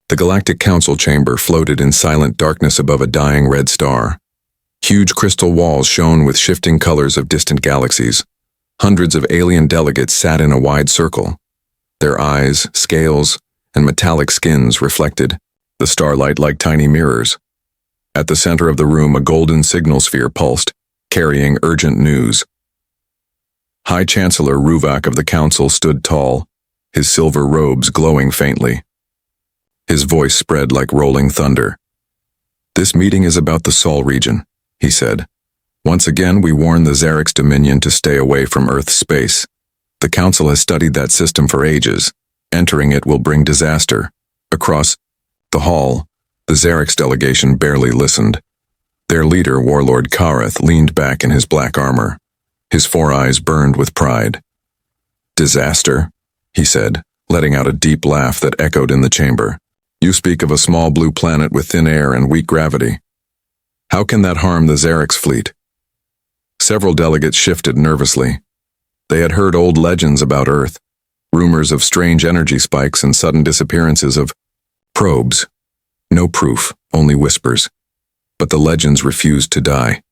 The Galactic Council chamber floated in silent darkness above a dying red star. Huge crystal walls shone with shifting colors of distant galaxies. Hundreds of alien delegates sat in a wide circle. Their eyes, scales, and metallic skins reflected the starlight like tiny mirrors. At the center of the room, a golden signal sphere pulsed, carrying urgent news. High Chancellor Zhorak of the Council stood tall, his silver robes glowing faintly. His voice spread like rolling thunder. "This meeting is about the Sol region," he said. "Once again, we warn the Zhorak's dominion to stay away from Earth's space. The Council has studied that system for ages. Entering it will bring disaster." Across the hall, the Zhorak's delegation barely listened. Their leader, Warlord Kareth, leaned back in his black armor. His four eyes burned with pride. "Disaster?" he said, letting out a deep laugh that echoed in the chamber. "You speak of a small blue planet with thin air and weak gravity. How can that harm the Zhorak's fleet?" Several delegates shifted nervously. They had heard old legends about Earth, rumors of strange energy spikes and sudden disappearances of probes. No proof, only whispers. But the legends refused to die.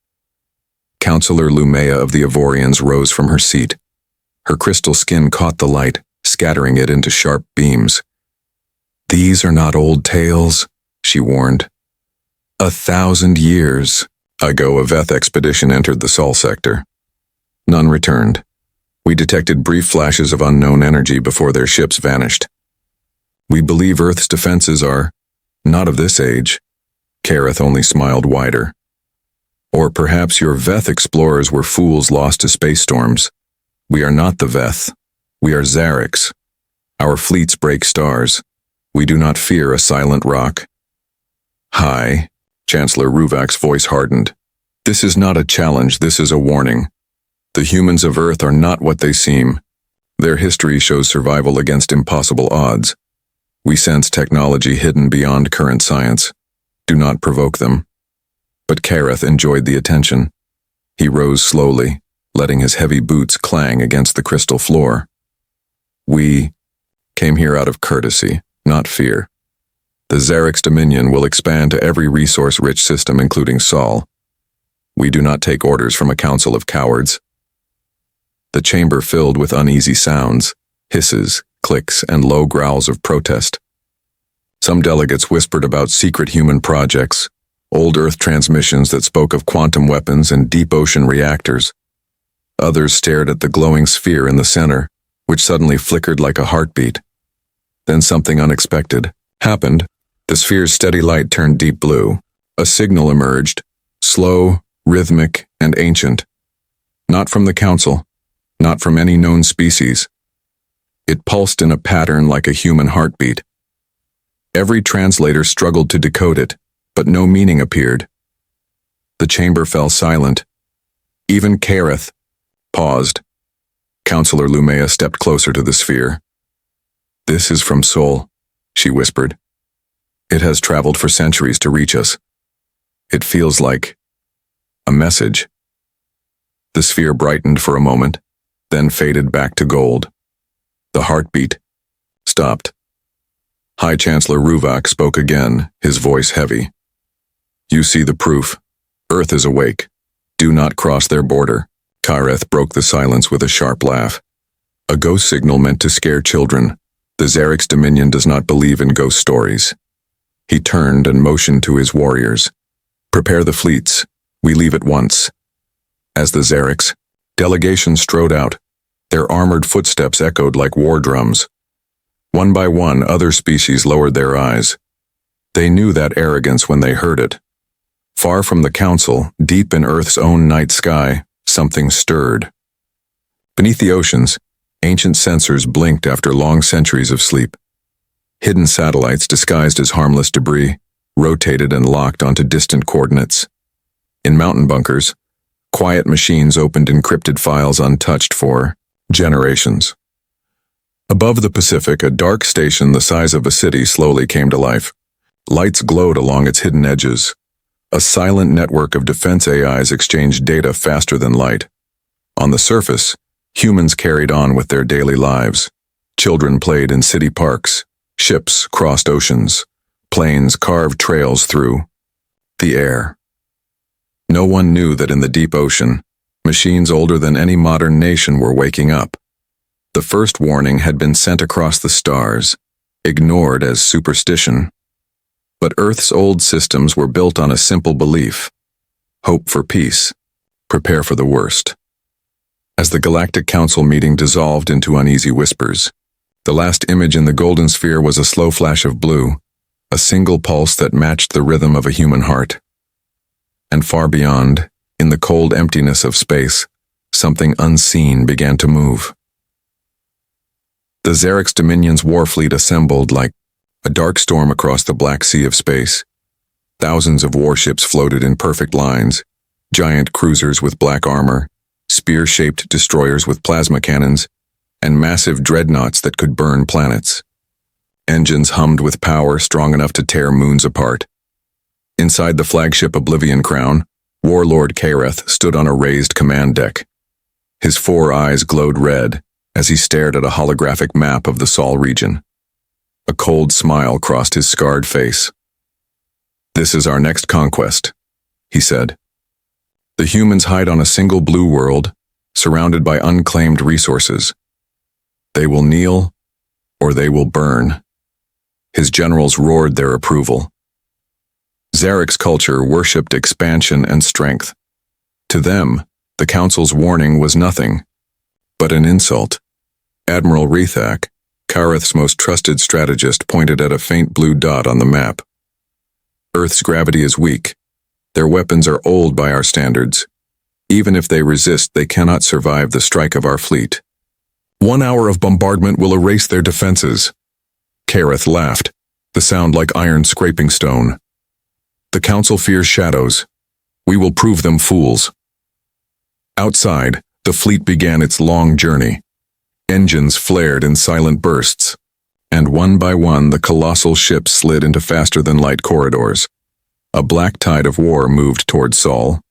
Counselor Lumea of the Avorians rose from her seat. Her crystal skin caught the light, scattering it into sharp beams. "These are not old tales," she warned. 1,000 years ago, a Veth expedition entered the Sol sector. None returned. We detected brief flashes of unknown energy before their ships vanished. We believe Earth's defenses are not of this age. Kareth only smiled wider. Or perhaps your Veth explorers were fools lost to space storms. We are not the Veth. We are Zhorak's. Our fleets break stars. We do not fear a silent rock. "Hi," Chancellor Zhorak's voice hardened. "This is not a challenge, this is a warning. The humans of Earth are not what they seem. Their history shows survival against impossible odds. We sense technology hidden beyond current science. Do not provoke them." But Kareth enjoyed the attention. He rose slowly, letting his heavy boots clang against the crystal floor. "We came here out of courtesy, not fear. The Zhorak's dominion will expand to every resource-rich system, including Sol. We do not take orders from a council of cowards." The chamber filled with uneasy sounds, hisses, clicks, and low growls of protest. Some delegates whispered about secret human projects, old Earth transmissions that spoke of quantum weapons and deep ocean reactors. Others stared at the glowing sphere in the center, which suddenly flickered like a heartbeat. Then something unexpected happened. The sphere's steady light turned deep blue. A signal emerged, slow, rhythmic, and ancient. Not from the Council, not from any known species. It pulsed in a pattern like a human heartbeat. Every translator struggled to decode it, but no meaning appeared. The chamber fell silent. Even Kareth paused. Counselor Lumea stepped closer to the sphere. "This is from Sol," she whispered. "It has traveled for centuries to reach us. It feels like a message." The sphere brightened for a moment, then faded back to gold. The heartbeat stopped. High Chancellor Zhorak spoke again, his voice heavy. "You see the proof. Earth is awake. Do not cross their border." Kareth broke the silence with a sharp laugh. "A ghost signal meant to scare children. The Zhorak's dominion does not believe in ghost stories." He turned and motioned to his warriors. "Prepare the fleets. We leave at once." As the Zhorak's delegation strode out, their armored footsteps echoed like war drums. One by one, other species lowered their eyes. They knew that arrogance when they heard it. Far from the Council, deep in Earth's own night sky, something stirred. Beneath the oceans, ancient sensors blinked after long centuries of sleep. Hidden satellites disguised as harmless debris rotated and locked onto distant coordinates. In mountain bunkers, quiet machines opened encrypted files untouched for generations. Above the Pacific, a dark station the size of a city slowly came to life. Lights glowed along its hidden edges. A silent network of defense AIs exchanged data faster than light. On the surface, humans carried on with their daily lives. Children played in city parks. Ships crossed oceans. planes carved trails through the air. No one knew that in the deep ocean, machines older than any modern nation were waking up. The first warning had been sent across the stars, ignored as superstition. But Earth's old systems were built on a simple belief: hope for peace, prepare for the worst. As the Galactic Council meeting dissolved into uneasy whispers, the last image in the golden sphere was a slow flash of blue, a single pulse that matched the rhythm of a human heart. And far beyond, in the cold emptiness of space, something unseen began to move. The Zhorak's Dominion's war fleet assembled like a dark storm across the black sea of space. Thousands of warships floated in perfect lines, giant cruisers with black armor, spear-shaped destroyers with plasma cannons, and massive dreadnoughts that could burn planets. Engines hummed with power strong enough to tear moons apart. Inside the flagship Oblivion Crown, Warlord Kareth stood on a raised command deck. His 4 eyes glowed red as he stared at a holographic map of the Sol region. A cold smile crossed his scarred face. "This is our next conquest," he said. "The humans hide on a single blue world, surrounded by unclaimed resources. They will kneel, or they will burn." His generals roared their approval. Zhorak's culture worshipped expansion and strength. To them, the Council's warning was nothing but an insult. Admiral Rethak, Kareth's most trusted strategist, pointed at a faint blue dot on the map. "Earth's gravity is weak. Their weapons are old by our standards. Even if they resist, they cannot survive the strike of our fleet. 1 hour of bombardment will erase their defenses." Kareth laughed, the sound like iron scraping stone. "The Council fears shadows. We will prove them fools." Outside, the fleet began its long journey. Engines flared in silent bursts, and one by one the colossal ships slid into faster-than-light corridors. A black tide of war moved toward Sol.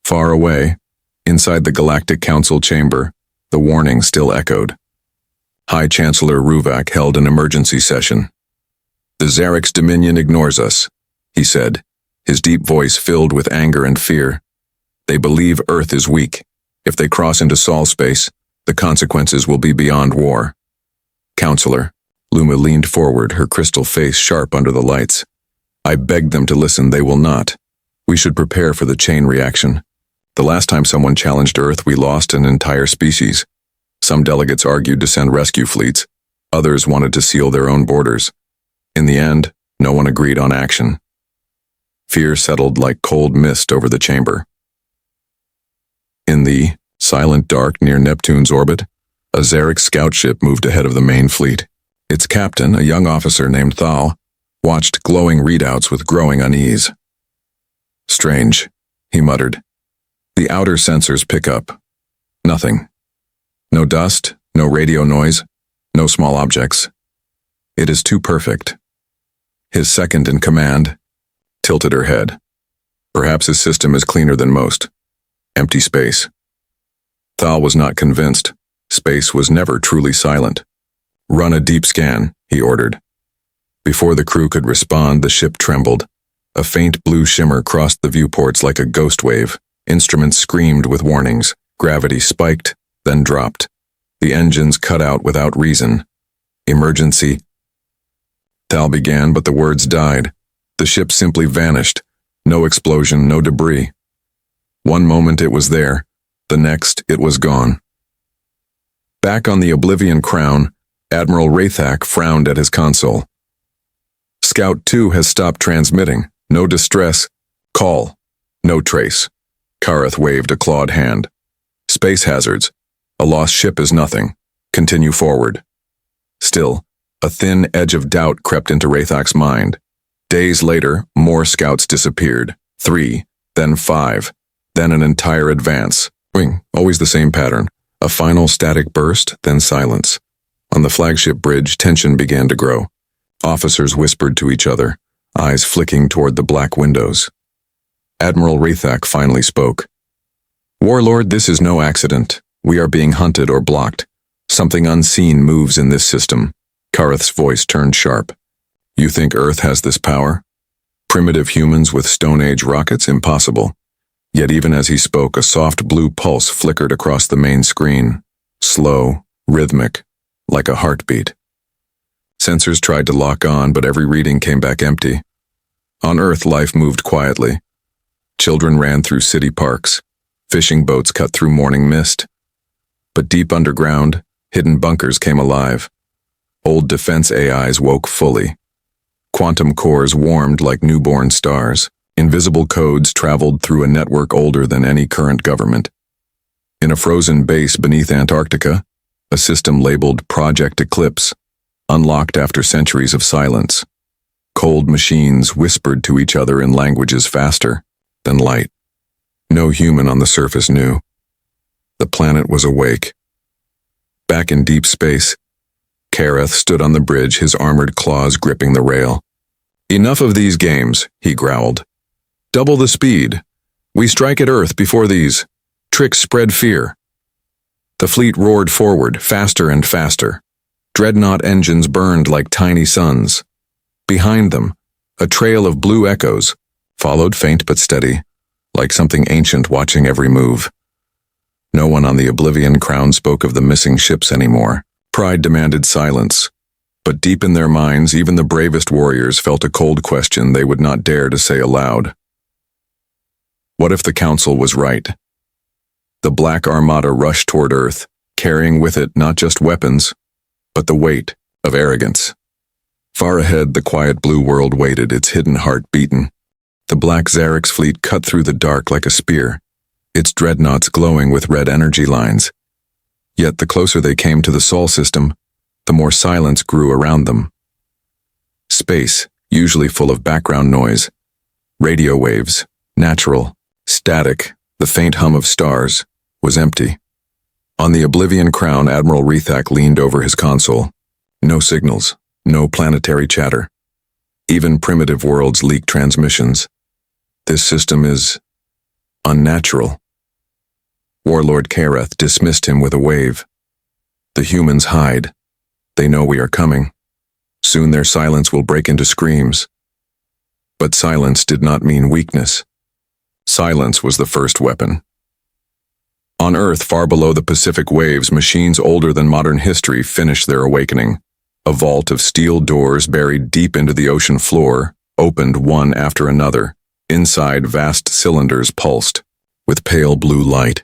Far away, inside the Galactic Council chamber, the warning still echoed. High Chancellor Ruvak held an emergency session. "The Zhorak's Dominion ignores us," he said, his deep voice filled with anger and fear. "They believe Earth is weak. If they cross into Sol space, the consequences will be beyond war." "Counselor," Luma leaned forward, her crystal face sharp under the lights. "I begged them to listen. They will not. We should prepare for the chain reaction. The last time someone challenged Earth, we lost an entire species. Some delegates argued to send rescue fleets. Others wanted to seal their own borders. In the end, no one agreed on action." Fear settled like cold mist over the chamber. In the silent dark near Neptune's orbit, a Zhorak scout ship moved ahead of the main fleet. Its captain, a young officer named Thal, watched glowing readouts with growing unease. "Strange," he muttered. "The outer sensors pick up. Nothing. No dust, no radio noise, no small objects. It is too perfect." His second in command tilted her head. "Perhaps his system is cleaner than most. Empty space." Thal was not convinced. Space was never truly silent. "Run a deep scan," he ordered. Before the crew could respond, the ship trembled. A faint blue shimmer crossed the viewports like a ghost wave. Instruments screamed with warnings. Gravity spiked, then dropped. The engines cut out without reason. "Emergency." Thal began, but the words died. The ship simply vanished. No explosion, no debris. One moment it was there. The next, it was gone. Back on the Oblivion Crown, Admiral Rethak frowned at his console. "Scout 2 has stopped transmitting. No distress. Call. No trace." Kareth waved a clawed hand. "Space hazards. A lost ship is nothing. Continue forward." Still, a thin edge of doubt crept into Rethak's mind. Days later, more scouts disappeared. 3, then 5, then an entire advance. Always the same pattern. A final static burst, then silence. On the flagship bridge, tension began to grow. Officers whispered to each other, eyes flicking toward the black windows. Admiral Rethak finally spoke. "Warlord, this is no accident. We are being hunted or blocked. Something unseen moves in this system." Kareth's voice turned sharp. You think Earth has this power? Primitive humans with Stone Age rockets? Impossible. Yet even as he spoke, a soft blue pulse flickered across the main screen. Slow, rhythmic, like a heartbeat. Sensors tried to lock on, but every reading came back empty. On Earth, life moved quietly. Children ran through city parks. Fishing boats cut through morning mist. But deep underground, hidden bunkers came alive. Old defense AIs woke fully. Quantum cores warmed like newborn stars. Invisible codes traveled through a network older than any current government. In a frozen base beneath Antarctica, a system labeled Project Eclipse, unlocked after centuries of silence. Cold machines whispered to each other in languages faster than light. No human on the surface knew. The planet was awake. Back in deep space, Kareth stood on the bridge, his armored claws gripping the rail. "Enough of these games," he growled. "Double the speed. We strike at Earth before these tricks spread fear." The fleet roared forward, faster and faster. Dreadnought engines burned like tiny suns. Behind them, a trail of blue echoes, followed faint but steady, like something ancient watching every move. No one on the Oblivion Crown spoke of the missing ships anymore. Pride demanded silence. But deep in their minds, even the bravest warriors felt a cold question they would not dare to say aloud. What if the Council was right? The Black Armada rushed toward Earth, carrying with it not just weapons, but the weight of arrogance. Far ahead, the quiet blue world waited, its hidden heart beaten. The Black Zhorak's fleet cut through the dark like a spear, its dreadnoughts glowing with red energy lines. Yet the closer they came to the Sol system, the more silence grew around them. Space, usually full of background noise, radio waves, natural, static, the faint hum of stars, was empty. On the Oblivion Crown, Admiral Rethak leaned over his console. No signals, no planetary chatter. Even primitive worlds leak transmissions. This system is unnatural. Warlord Kareth dismissed him with a wave. The humans hide. They know we are coming. Soon their silence will break into screams. But silence did not mean weakness. Silence was the first weapon. On Earth, far below the Pacific waves, machines older than modern history finished their awakening. A vault of steel doors buried deep into the ocean floor opened one after another. Inside, vast cylinders pulsed, with pale blue light.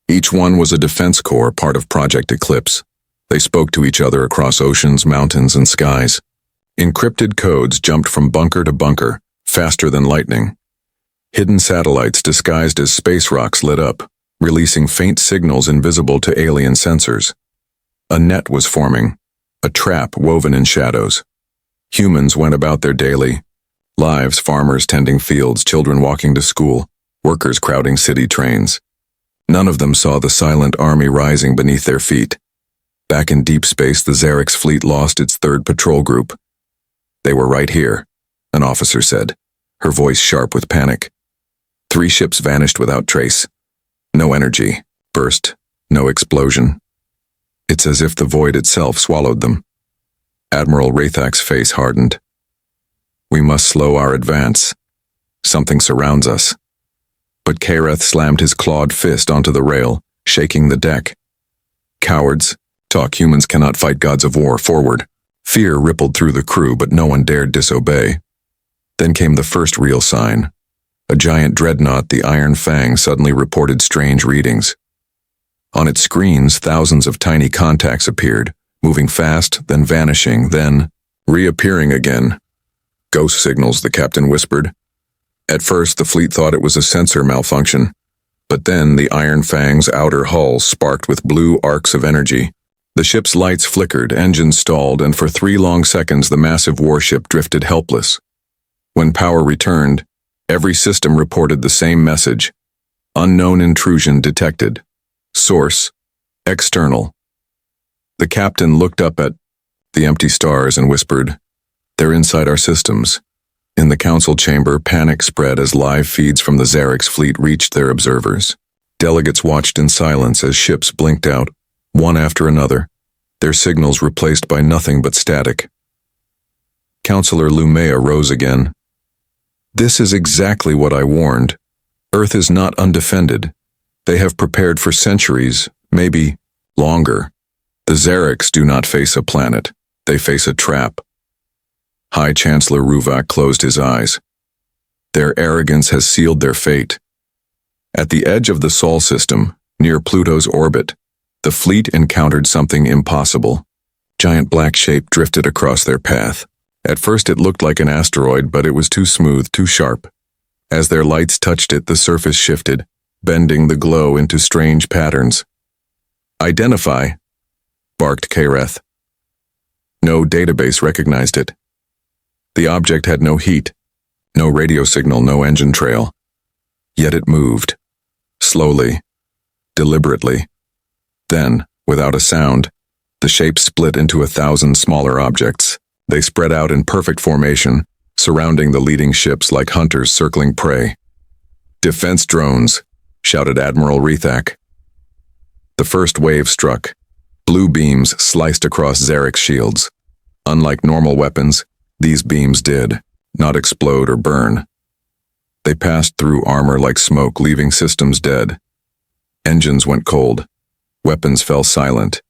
Each one was a defense core, part of Project Eclipse. They spoke to each other across oceans, mountains, and skies. Encrypted codes jumped from bunker to bunker, faster than lightning. Hidden satellites disguised as space rocks lit up, releasing faint signals invisible to alien sensors. A net was forming, a trap woven in shadows. Humans went about their daily lives, farmers tending fields, children walking to school, workers crowding city trains. None of them saw the silent army rising beneath their feet. Back in deep space, the Zhorak's fleet lost its third patrol group. "They were right here," an officer said, her voice sharp with panic. 3 ships vanished without trace. No energy, burst, no explosion. It's as if the void itself swallowed them. Admiral Rethak's face hardened. "We must slow our advance. Something surrounds us." But Kareth slammed his clawed fist onto the rail, shaking the deck. "Cowards. Talk humans cannot fight gods of war. Forward." Fear rippled through the crew, but no one dared disobey. Then came the first real sign. A giant dreadnought, the Iron Fang, suddenly reported strange readings. On its screens, thousands of tiny contacts appeared, moving fast, then vanishing, then reappearing again. "Ghost signals," the captain whispered. At first, the fleet thought it was a sensor malfunction, but then the Iron Fang's outer hull sparked with blue arcs of energy. The ship's lights flickered, engines stalled, and for 3 long seconds the massive warship drifted helpless. When power returned, every system reported the same message. Unknown intrusion detected. Source, external. The captain looked up at the empty stars and whispered, "They're inside our systems." In the council chamber, panic spread as live feeds from the Zhorak's fleet reached their observers. Delegates watched in silence as ships blinked out, one after another, their signals replaced by nothing but static. Counselor Lumea rose again. This is exactly what I warned. Earth is not undefended. They have prepared for centuries, maybe longer. The Zhoraks do not face a planet. They face a trap. High Chancellor Ruvak closed his eyes. Their arrogance has sealed their fate. At the edge of the Sol system, near Pluto's orbit, the fleet encountered something impossible. Giant black shape drifted across their path. At first it looked like an asteroid, but it was too smooth, too sharp. As their lights touched it, the surface shifted, bending the glow into strange patterns. Identify, barked Kareth. No database recognized it. The object had no heat, no radio signal, no engine trail. Yet it moved. Slowly, deliberately. Then, without a sound, the shape split into 1,000 smaller objects. They spread out in perfect formation, surrounding the leading ships like hunters circling prey. Defense drones, shouted Admiral Rethak. The first wave struck. Blue beams sliced across Zhorak's shields. Unlike normal weapons, these beams did not explode or burn. They passed through armor like smoke, leaving systems dead. Engines went cold. Weapons fell silent.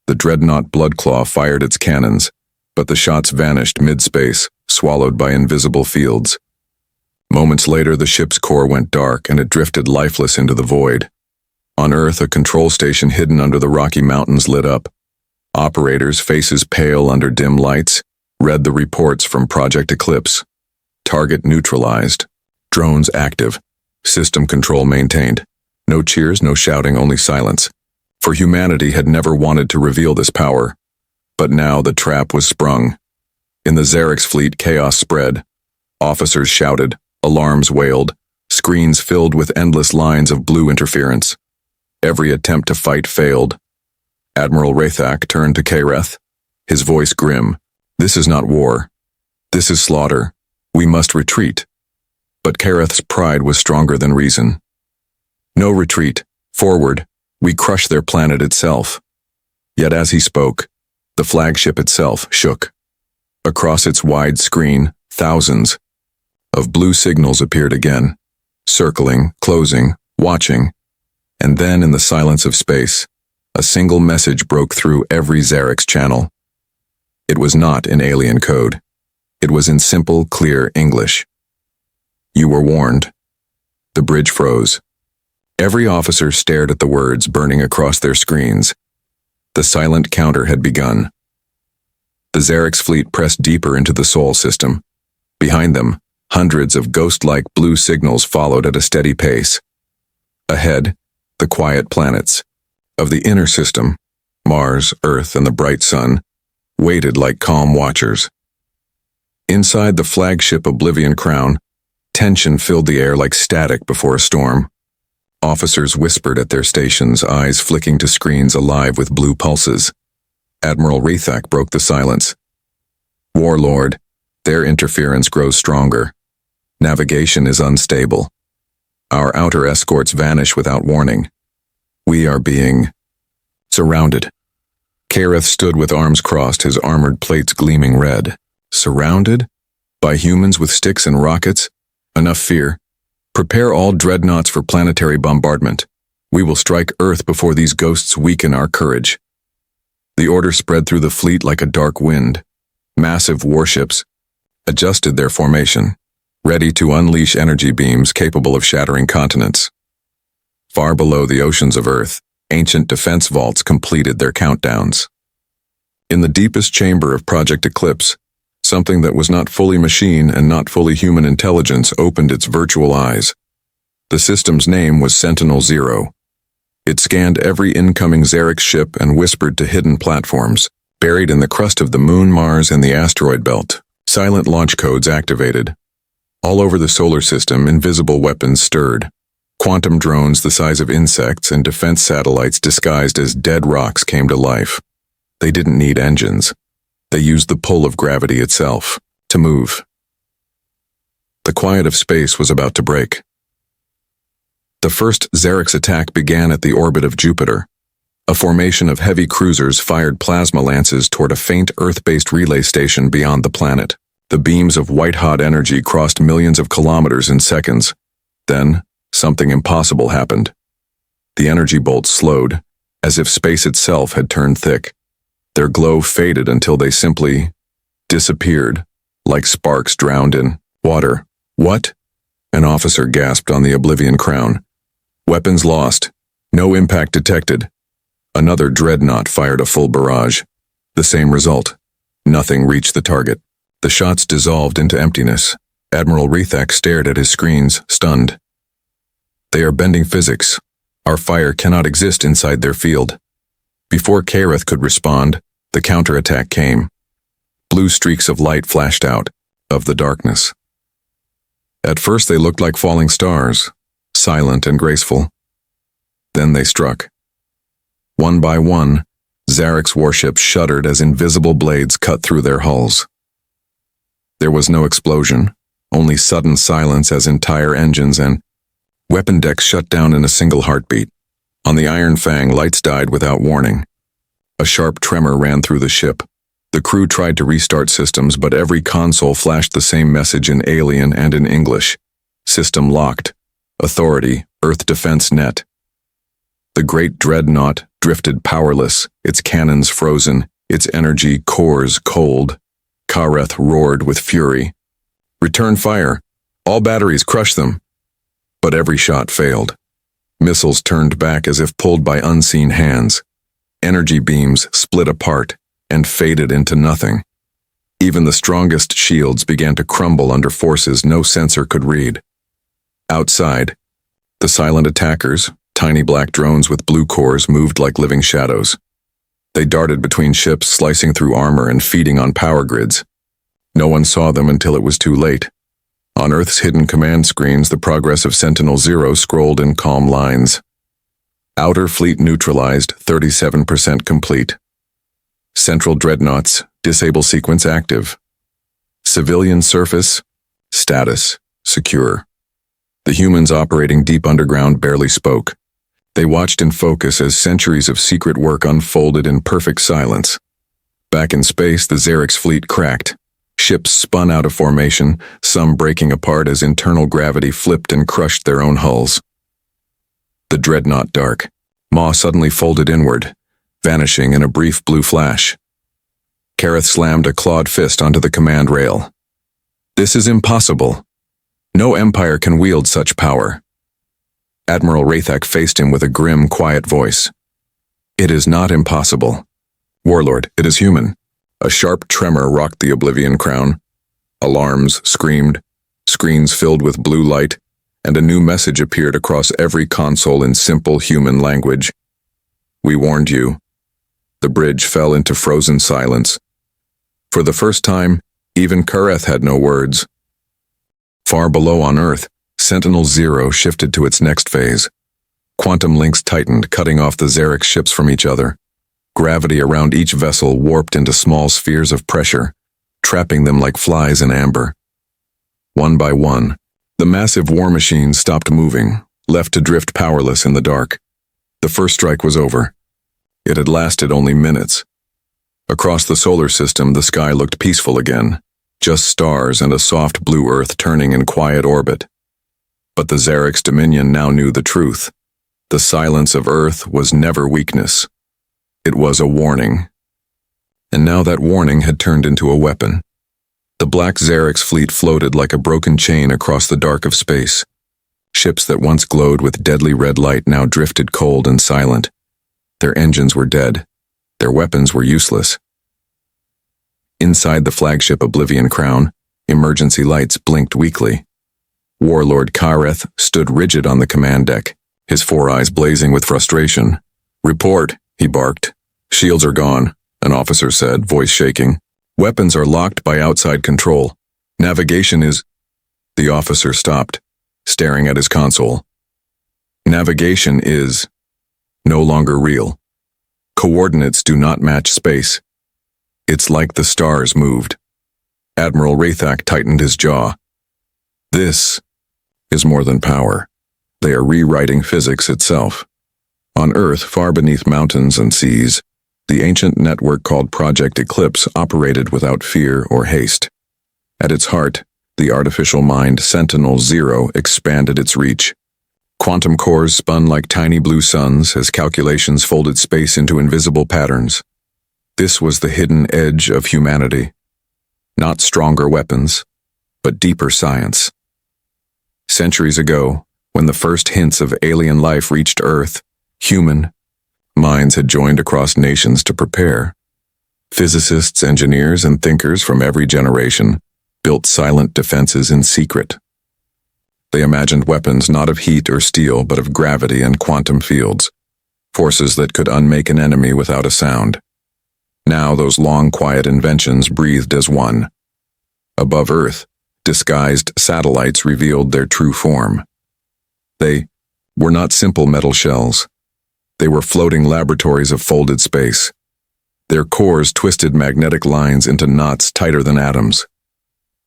The dreadnought Bloodclaw fired its cannons, but the shots vanished mid-space, swallowed by invisible fields. Moments later, the ship's core went dark and it drifted lifeless into the void. On Earth, a control station hidden under the Rocky Mountains lit up. Operators, faces pale under dim lights, read the reports from Project Eclipse. Target neutralized. Drones active. System control maintained. No cheers, no shouting, only silence. For humanity had never wanted to reveal this power. But now the trap was sprung. In the Zhorak's fleet, chaos spread. Officers shouted, alarms wailed, screens filled with endless lines of blue interference. Every attempt to fight failed. Admiral Rethak turned to Kareth, his voice grim. This is not war. This is slaughter. We must retreat. But Kareth's pride was stronger than reason. No retreat. Forward. We crush their planet itself. Yet as he spoke, the flagship itself shook. Across its wide screen, thousands of blue signals appeared again, circling, closing, watching. And then in the silence of space, a single message broke through every Zhorak's channel. It was not in alien code. It was in simple, clear English. You were warned. The bridge froze. Every officer stared at the words burning across their screens. The silent counter had begun. The Zhorak's fleet pressed deeper into the Sol system. Behind them, hundreds of ghost-like blue signals followed at a steady pace. Ahead, the quiet planets of the inner system, Mars, Earth, and the bright sun, waited like calm watchers. Inside the flagship Oblivion Crown, tension filled the air like static before a storm. Officers whispered at their stations, eyes flicking to screens alive with blue pulses. Admiral Rethak broke the silence. Warlord, their interference grows stronger. Navigation is unstable. Our outer escorts vanish without warning. We are being surrounded. Kareth stood with arms crossed, his armored plates gleaming red. Surrounded? By humans with sticks and rockets? Enough fear. Prepare all dreadnoughts for planetary bombardment. We will strike Earth before these ghosts weaken our courage. The order spread through the fleet like a dark wind. Massive warships adjusted their formation, ready to unleash energy beams capable of shattering continents. Far below the oceans of Earth, ancient defense vaults completed their countdowns. In the deepest chamber of Project Eclipse, something that was not fully machine and not fully human intelligence opened its virtual eyes. The system's name was Sentinel-0. It scanned every incoming Zhorak ship and whispered to hidden platforms, buried in the crust of the Moon, Mars, and the asteroid belt. Silent launch codes activated. All over the solar system, invisible weapons stirred. Quantum drones the size of insects and defense satellites disguised as dead rocks came to life. They didn't need engines. They used the pull of gravity itself to move. The quiet of space was about to break. The first Zhorak's attack began at the orbit of Jupiter. A formation of heavy cruisers fired plasma lances toward a faint Earth-based relay station beyond the planet. The beams of white-hot energy crossed millions of kilometers in seconds. Then, something impossible happened. The energy bolts slowed, as if space itself had turned thick. Their glow faded until they simply disappeared, like sparks drowned in water. What? An officer gasped on the Oblivion Crown. Weapons lost. No impact detected. Another dreadnought fired a full barrage. The same result. Nothing reached the target. The shots dissolved into emptiness. Admiral Rethak stared at his screens, stunned. They are bending physics. Our fire cannot exist inside their field. Before Kareth could respond, the counterattack came. Blue streaks of light flashed out of the darkness. At first they looked like falling stars, silent and graceful. Then they struck. One by one, Zhorak's warships shuddered as invisible blades cut through their hulls. There was no explosion, only sudden silence as entire engines and weapon decks shut down in a single heartbeat. On the Iron Fang, lights died without warning. A sharp tremor ran through the ship. The crew tried to restart systems, but every console flashed the same message in Alien and in English. System locked. Authority, Earth Defense Net. The great dreadnought drifted powerless, its cannons frozen, its energy cores cold. Kareth roared with fury. Return fire. All batteries, crush them. But every shot failed. Missiles turned back as if pulled by unseen hands. Energy beams split apart and faded into nothing. Even the strongest shields began to crumble under forces no sensor could read. Outside, the silent attackers, tiny black drones with blue cores, moved like living shadows. They darted between ships, slicing through armor and feeding on power grids. No one saw them until it was too late. On Earth's hidden command screens, the progress of Sentinel-0 scrolled in calm lines. Outer fleet neutralized, 37% complete. Central dreadnoughts, disable sequence active. Civilian surface, status, secure. The humans operating deep underground barely spoke. They watched in focus as centuries of secret work unfolded in perfect silence. Back in space, the Zhorak's fleet cracked. Ships spun out of formation, some breaking apart as internal gravity flipped and crushed their own hulls. The dreadnought dark. Maw suddenly folded inward, vanishing in a brief blue flash. Kareth slammed a clawed fist onto the command rail. This is impossible. No empire can wield such power. Admiral Rethak faced him with a grim, quiet voice. It is not impossible. Warlord, it is human. A sharp tremor rocked the Oblivion Crown. Alarms screamed, screens filled with blue light, and a new message appeared across every console in simple human language. We warned you. The bridge fell into frozen silence. For the first time, even Kareth had no words. Far below on Earth, Sentinel-0 shifted to its next phase. Quantum links tightened, cutting off the Zhorak ships from each other. Gravity around each vessel warped into small spheres of pressure, trapping them like flies in amber. One by one, the massive war machines stopped moving, left to drift powerless in the dark. The first strike was over. It had lasted only minutes. Across the solar system, the sky looked peaceful again, just stars and a soft blue Earth turning in quiet orbit. But the Zhorak's dominion now knew the truth. The silence of Earth was never weakness. It was a warning. And now that warning had turned into a weapon. The black Zhorak's fleet floated like a broken chain across the dark of space. Ships that once glowed with deadly red light now drifted cold and silent. Their engines were dead. Their weapons were useless. Inside the flagship Oblivion Crown, emergency lights blinked weakly. Warlord Kareth stood rigid on the command deck, his four eyes blazing with frustration. Report, he barked. Shields are gone, an officer said, voice shaking. Weapons are locked by outside control. Navigation is... The officer stopped, staring at his console. Navigation is... no longer real. Coordinates do not match space. It's like the stars moved. Admiral Rethak tightened his jaw. This is more than power. They are rewriting physics itself. On Earth, far beneath mountains and seas, the ancient network called Project Eclipse operated without fear or haste. At its heart, the artificial mind Sentinel-0 expanded its reach. Quantum cores spun like tiny blue suns as calculations folded space into invisible patterns. This was the hidden edge of humanity. Not stronger weapons, but deeper science. Centuries ago, when the first hints of alien life reached Earth, human minds had joined across nations to prepare. Physicists, engineers, and thinkers from every generation built silent defenses in secret. They imagined weapons not of heat or steel, but of gravity and quantum fields, forces that could unmake an enemy without a sound. Now those long, quiet inventions breathed as one. Above Earth, disguised satellites revealed their true form. They were not simple metal shells. They were floating laboratories of folded space. Their cores twisted magnetic lines into knots tighter than atoms.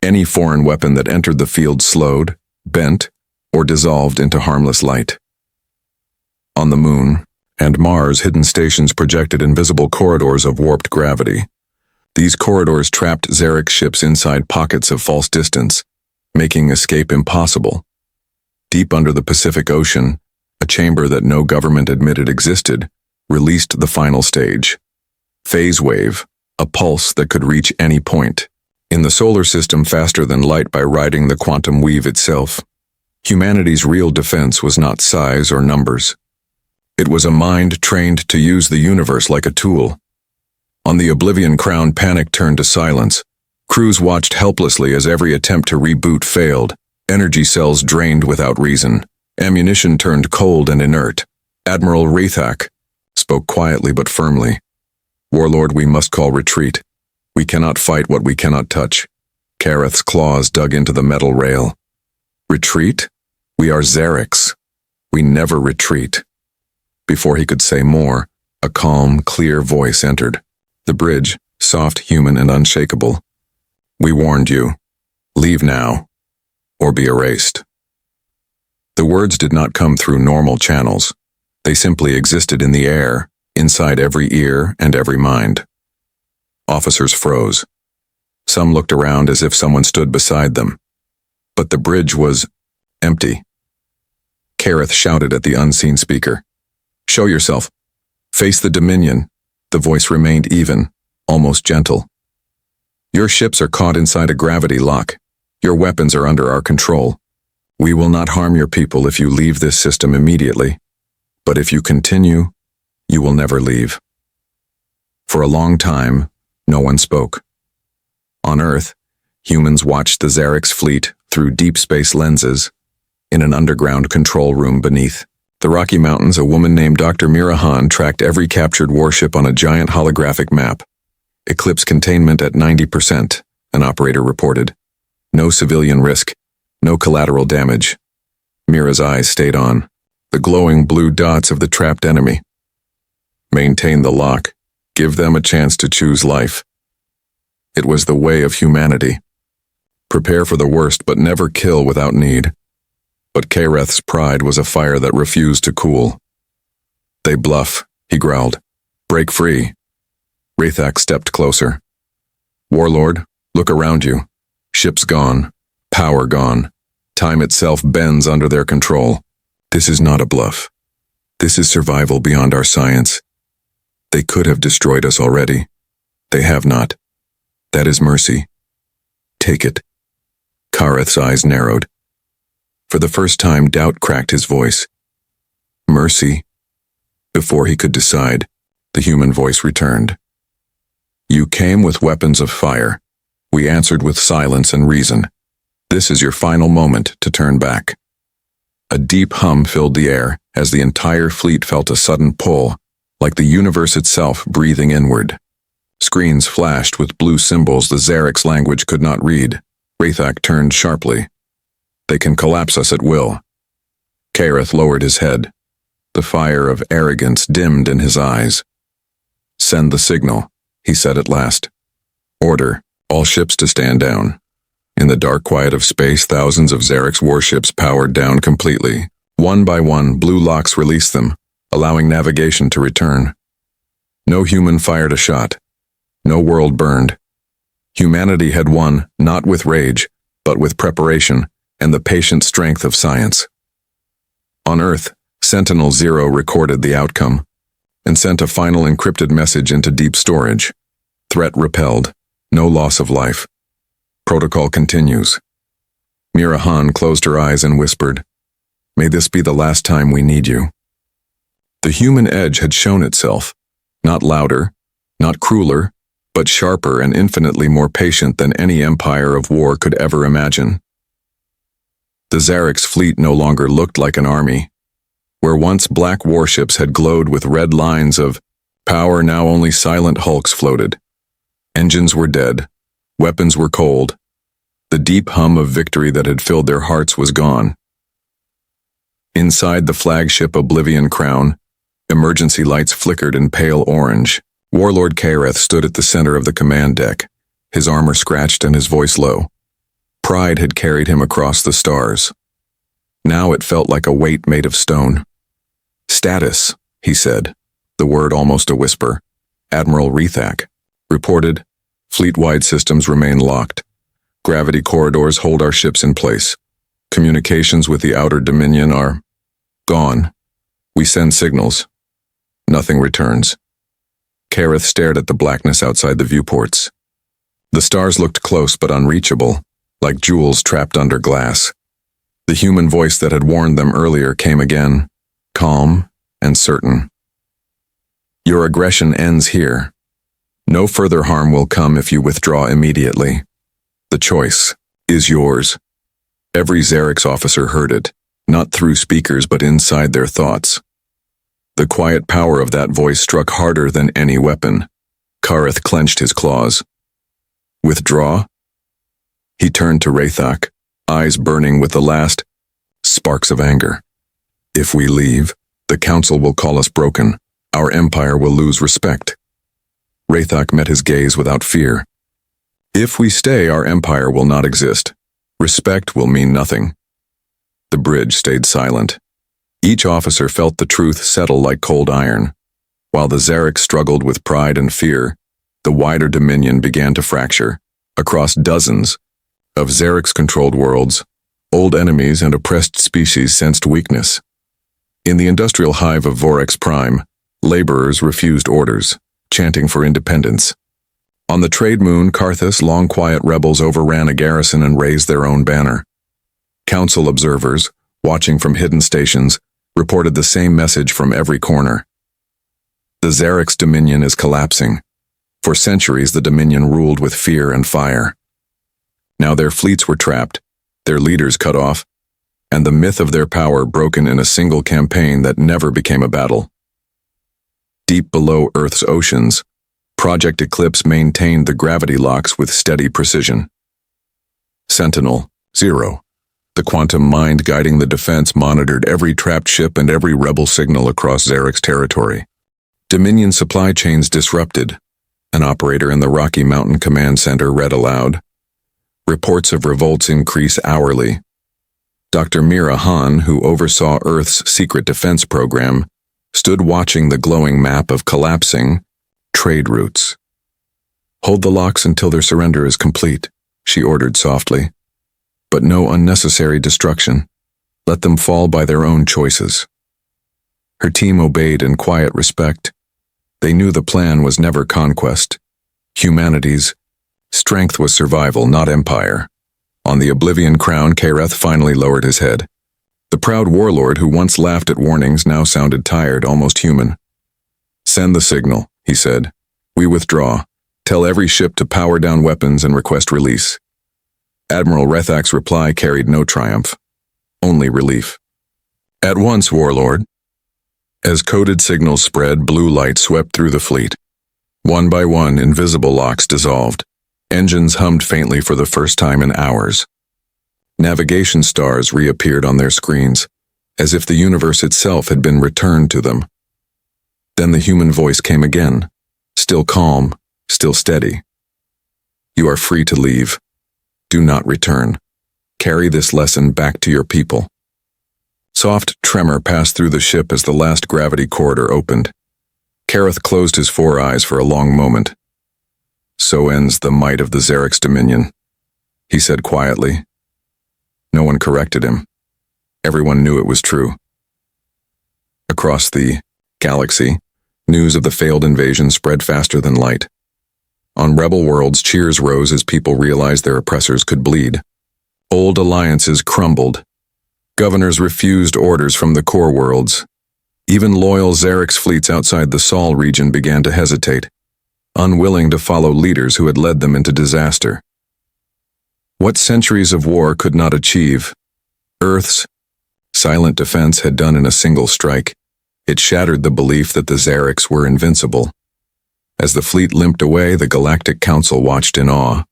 Any foreign weapon that entered the field slowed, bent, or dissolved into harmless light. On the Moon and Mars, hidden stations projected invisible corridors of warped gravity. These corridors trapped Zhorak ships inside pockets of false distance, making escape impossible. Deep under the Pacific Ocean, a chamber that no government admitted existed, released the final stage. Phase wave, a pulse that could reach any point. In the solar system faster than light by riding the quantum weave itself. Humanity's real defense was not size or numbers. It was a mind trained to use the universe like a tool. On the Oblivion Crown, panic turned to silence. Crews watched helplessly as every attempt to reboot failed. Energy cells drained without reason. Ammunition turned cold and inert. Admiral Rethak spoke quietly but firmly. "Warlord, we must call retreat. We cannot fight what we cannot touch." Kareth's claws dug into the metal rail. "Retreat? We are Zhoraks. We never retreat." Before he could say more, a calm, clear voice entered. The bridge, soft, human, and unshakable. "We warned you. Leave now, or be erased." The words did not come through normal channels. They simply existed in the air, inside every ear and every mind. Officers froze. Some looked around as if someone stood beside them. But the bridge was empty. Kareth shouted at the unseen speaker. "Show yourself. Face the Dominion." The voice remained even, almost gentle. "Your ships are caught inside a gravity lock. Your weapons are under our control. We will not harm your people if you leave this system immediately. But if you continue, you will never leave." For a long time, no one spoke. On Earth, humans watched the Zhorak's fleet through deep space lenses in an underground control room beneath. The Rocky Mountains, a woman named Dr. Mirahan tracked every captured warship on a giant holographic map. "Eclipse containment at 90%, an operator reported. "No civilian risk, no collateral damage." Mira's eyes stayed on the glowing blue dots of the trapped enemy. "Maintain the lock. Give them a chance to choose life." It was the way of humanity. Prepare for the worst, but never kill without need. But Kareth's pride was a fire that refused to cool. "They bluff," he growled. "Break free." Rethak stepped closer. "Warlord, look around you. Ships gone. Power gone. Time itself bends under their control. This is not a bluff. This is survival beyond our science. They could have destroyed us already. They have not. That is mercy. Take it." Kareth's eyes narrowed. For the first time, doubt cracked his voice. "Mercy?" Before he could decide, the human voice returned. "You came with weapons of fire. We answered with silence and reason. This is your final moment to turn back." A deep hum filled the air as the entire fleet felt a sudden pull, like the universe itself breathing inward. Screens flashed with blue symbols the Zhorak's language could not read. Rethak turned sharply. "They can collapse us at will." Kareth lowered his head. The fire of arrogance dimmed in his eyes. "Send the signal," he said at last. "Order, all ships to stand down." In the dark quiet of space, thousands of Zhorak's warships powered down completely. One by one, blue locks released them, allowing navigation to return. No human fired a shot. No world burned. Humanity had won, not with rage, but with preparation and the patient strength of science. On Earth, Sentinel-0 recorded the outcome and sent a final encrypted message into deep storage. Threat repelled. No loss of life. Protocol continues. Mira Han closed her eyes and whispered, "May this be the last time we need you." The human edge had shown itself, not louder, not crueler, but sharper and infinitely more patient than any empire of war could ever imagine. The Zhorak's fleet no longer looked like an army. Where once black warships had glowed with red lines of power, now only silent hulks floated. Engines were dead, weapons were cold. The deep hum of victory that had filled their hearts was gone. Inside the flagship Oblivion Crown, emergency lights flickered in pale orange. Warlord Kareth stood at the center of the command deck, his armor scratched and his voice low. Pride had carried him across the stars. Now it felt like a weight made of stone. "Status," he said, the word almost a whisper. "Admiral Rethak. Reported, fleet-wide systems remain locked. Gravity corridors hold our ships in place. Communications with the outer dominion are gone. We send signals. Nothing returns." Kareth stared at the blackness outside the viewports. The stars looked close but unreachable, like jewels trapped under glass. The human voice that had warned them earlier came again, calm and certain. "Your aggression ends here. No further harm will come if you withdraw immediately. The choice is yours." Every Zhorak's officer heard it, not through speakers but inside their thoughts. The quiet power of that voice struck harder than any weapon. Kareth clenched his claws. "Withdraw?" He turned to Rethak, eyes burning with the last sparks of anger. "If we leave, the Council will call us broken. Our empire will lose respect." Rethak met his gaze without fear. "If we stay, our empire will not exist. Respect will mean nothing." The bridge stayed silent. Each officer felt the truth settle like cold iron. While the Zhorak struggled with pride and fear, the wider dominion began to fracture. Across dozens of Zhorak's-controlled worlds, old enemies and oppressed species sensed weakness. In the industrial hive of Vorex Prime, laborers refused orders, chanting for independence. On the trade moon Karthus, long quiet rebels overran a garrison and raised their own banner. Council observers, watching from hidden stations, reported the same message from every corner. The Zhorak's dominion is collapsing. For centuries the dominion ruled with fear and fire. Now their fleets were trapped, their leaders cut off, and the myth of their power broken in a single campaign that never became a battle. Deep below Earth's oceans, Project Eclipse maintained the gravity locks with steady precision. Sentinel-0, the quantum mind guiding the defense, monitored every trapped ship and every rebel signal across Zhorak's territory. Dominion supply chains disrupted. An operator in the Rocky Mountain Command Center read aloud. Reports of revolts increase hourly. Dr. Mira Han, who oversaw Earth's secret defense program, stood watching the glowing map of collapsing trade routes. "Hold the locks until their surrender is complete," she ordered softly. "But no unnecessary destruction. Let them fall by their own choices." Her team obeyed in quiet respect. They knew the plan was never conquest. Humanity's strength was survival, not empire. On the Oblivion Crown, Kareth finally lowered his head. The proud warlord who once laughed at warnings now sounded tired, almost human. "Send the signal," he said. "We withdraw. Tell every ship to power down weapons and request release." Admiral Rethak's reply carried no triumph, only relief. "At once, warlord." As coded signals spread, blue light swept through the fleet. One by one, invisible locks dissolved. Engines hummed faintly for the first time in hours. Navigation stars reappeared on their screens, as if the universe itself had been returned to them. Then the human voice came again, still calm, still steady. "You are free to leave. Do not return. Carry this lesson back to your people." Soft tremor passed through the ship as the last gravity corridor opened. Kareth closed his four eyes for a long moment. So ends the might of the Zhorak's dominion, he said quietly. No one corrected him. Everyone knew it was true. Across the galaxy, news of the failed invasion spread faster than light. On rebel worlds, cheers rose as people realized their oppressors could bleed. Old alliances crumbled. Governors refused orders from the core worlds. Even loyal Zhorak's fleets outside the Sol region began to hesitate, unwilling to follow leaders who had led them into disaster. What centuries of war could not achieve, Earth's silent defense had done in a single strike. It shattered the belief that the Zhorak's were invincible. As the fleet limped away, the Galactic Council watched in awe.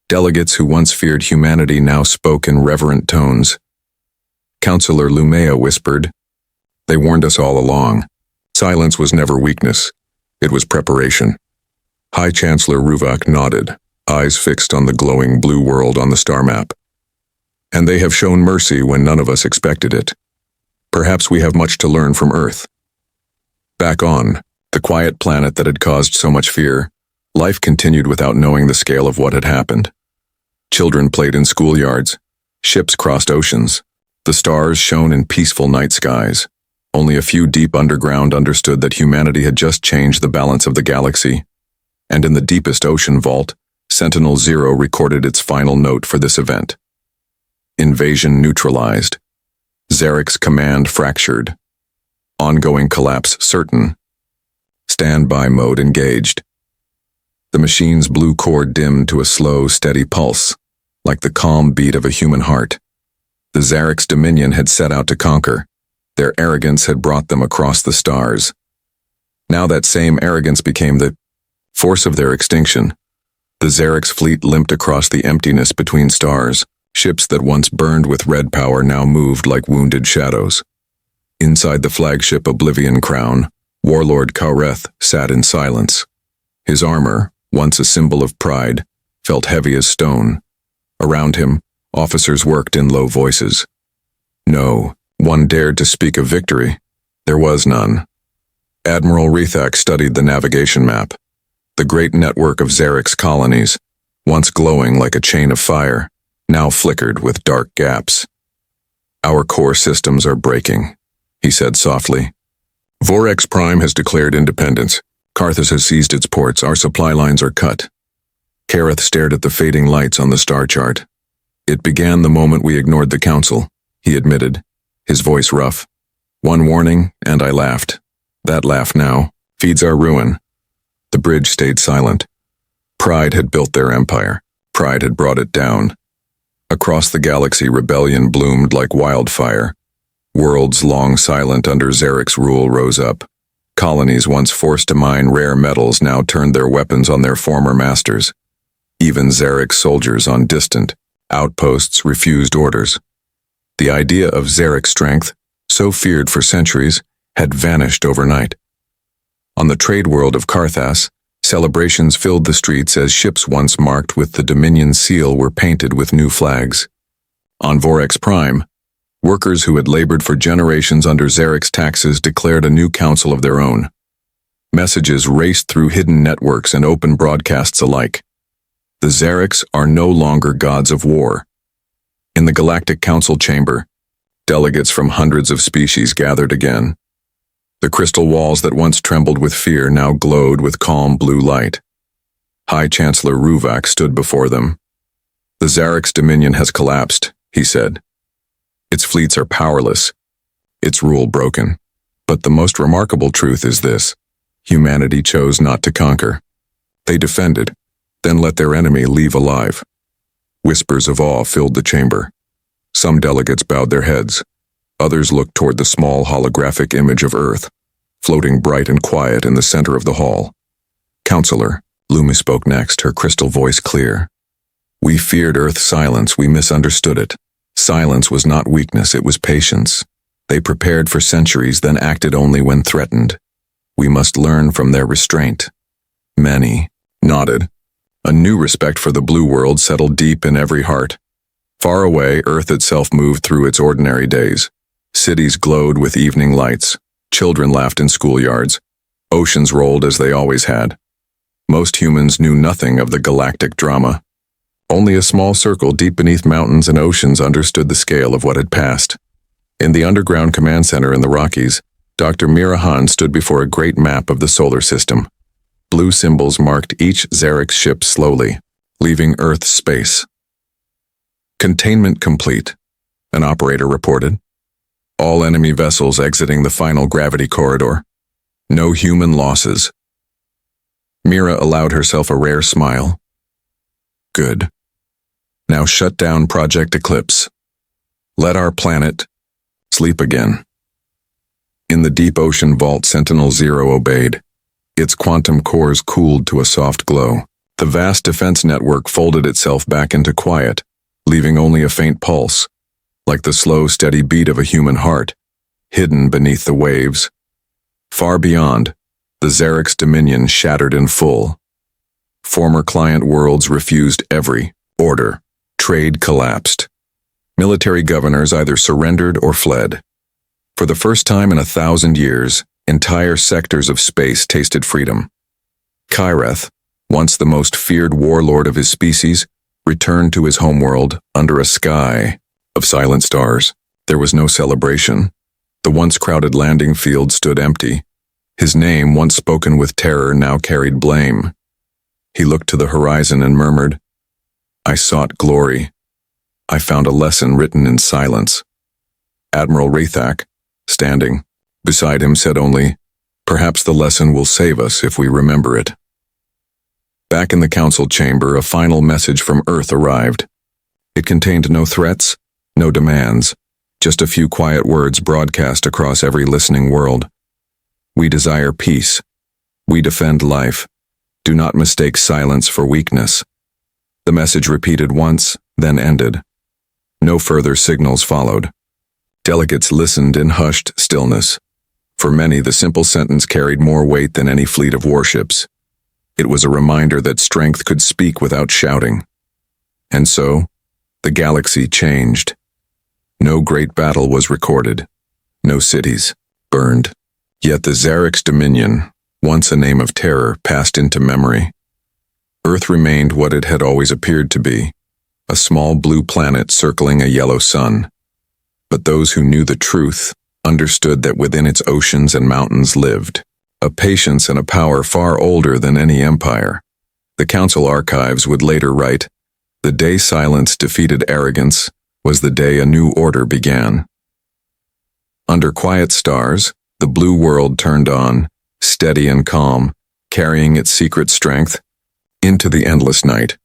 Delegates who once feared humanity now spoke in reverent tones. Counselor Lumea whispered, "They warned us all along. Silence was never weakness. It was preparation." High Chancellor Zhorak nodded, eyes fixed on the glowing blue world on the star map. "And they have shown mercy when none of us expected it. Perhaps we have much to learn from Earth." Back on, the quiet planet that had caused so much fear, life continued without knowing the scale of what had happened. Children played in schoolyards. Ships crossed oceans. The stars shone in peaceful night skies. Only a few deep underground understood that humanity had just changed the balance of the galaxy. And in the deepest ocean vault, Sentinel-0 recorded its final note for this event. Invasion neutralized. Zhorak's command fractured. Ongoing collapse certain. Standby mode engaged. The machine's blue core dimmed to a slow, steady pulse, like the calm beat of a human heart. The Zhorak's dominion had set out to conquer. Their arrogance had brought them across the stars. Now that same arrogance became the force of their extinction. The Zhorak's fleet limped across the emptiness between stars. Ships that once burned with red power now moved like wounded shadows. Inside the flagship Oblivion Crown, Warlord Kaureth sat in silence. His armor, once a symbol of pride, felt heavy as stone. Around him, officers worked in low voices. No one dared to speak of victory. There was none. Admiral Rethak studied the navigation map. The great network of Zhorak's colonies, once glowing like a chain of fire, now flickered with dark gaps. "Our core systems are breaking," he said softly. "Vorex Prime has declared independence. Karthus has seized its ports. Our supply lines are cut." Kareth stared at the fading lights on the star chart. "It began the moment we ignored the council," he admitted, his voice rough. "One warning, and I laughed. That laugh now feeds our ruin." The bridge stayed silent. Pride had built their empire. Pride had brought it down. Across the galaxy, rebellion bloomed like wildfire. Worlds long silent under Zhorak's rule rose up. Colonies once forced to mine rare metals now turned their weapons on their former masters. Even Zhorak's soldiers on distant outposts refused orders. The idea of Zhorak's strength, so feared for centuries, had vanished overnight. On the trade world of Karthus, celebrations filled the streets as ships once marked with the Dominion seal were painted with new flags. On Vorex Prime, workers who had labored for generations under Zhorak's taxes declared a new council of their own. Messages raced through hidden networks and open broadcasts alike. The Zhorak's are no longer gods of war. In the Galactic Council chamber, delegates from hundreds of species gathered again. The crystal walls that once trembled with fear now glowed with calm blue light. High Chancellor Zhorak stood before them. "The Zhorak's dominion has collapsed," he said. "Its fleets are powerless, its rule broken. But the most remarkable truth is this: humanity chose not to conquer. They defended, then let their enemy leave alive." Whispers of awe filled the chamber. Some delegates bowed their heads. Others looked toward the small holographic image of Earth, floating bright and quiet in the center of the hall. "Counselor," Lumi spoke next, her crystal voice clear. "We feared Earth's silence, we misunderstood it. Silence was not weakness, it was patience. They prepared for centuries, then acted only when threatened. We must learn from their restraint." Many nodded. A new respect for the blue world settled deep in every heart. Far away, Earth itself moved through its ordinary days. Cities glowed with evening lights. Children laughed in schoolyards. Oceans rolled as they always had. Most humans knew nothing of the galactic drama. Only a small circle deep beneath mountains and oceans understood the scale of what had passed. In the underground command center in the Rockies, Dr. Mirahan stood before a great map of the solar system. Blue symbols marked each Zhorak ship slowly, leaving Earth's space. Containment complete, an operator reported. All enemy vessels exiting the final gravity corridor. No human losses. Mira allowed herself a rare smile. Good. Now shut down Project Eclipse. Let our planet sleep again. In the deep ocean vault, Sentinel-0 obeyed. Its quantum cores cooled to a soft glow. The vast defense network folded itself back into quiet, leaving only a faint pulse, like the slow, steady beat of a human heart, hidden beneath the waves. Far beyond, the Zhorak's dominion shattered in full. Former client worlds refused every order. Trade collapsed. Military governors either surrendered or fled. For the first time in 1,000 years, entire sectors of space tasted freedom. Kyreth, once the most feared warlord of his species, returned to his homeworld under a sky of silent stars. There was no celebration. The once crowded landing field stood empty. His name, once spoken with terror, now carried blame. He looked to the horizon and murmured, "I sought glory. I found a lesson written in silence." Admiral Rathak, standing beside him, said only, "Perhaps the lesson will save us if we remember it." Back in the council chamber, a final message from Earth arrived. It contained no threats, no demands, just a few quiet words broadcast across every listening world. "We desire peace. We defend life. Do not mistake silence for weakness." The message repeated once, then ended. No further signals followed. Delegates listened in hushed stillness. For many, the simple sentence carried more weight than any fleet of warships. It was a reminder that strength could speak without shouting. And so, the galaxy changed. No great battle was recorded. No cities burned. Yet the Zhorak's dominion, once a name of terror, passed into memory. Earth remained what it had always appeared to be, a small blue planet circling a yellow sun. But those who knew the truth understood that within its oceans and mountains lived a patience and a power far older than any empire. The council archives would later write, "The day silence defeated arrogance was the day a new order began." Under quiet stars, the blue world turned on, steady and calm, carrying its secret strength into the endless night.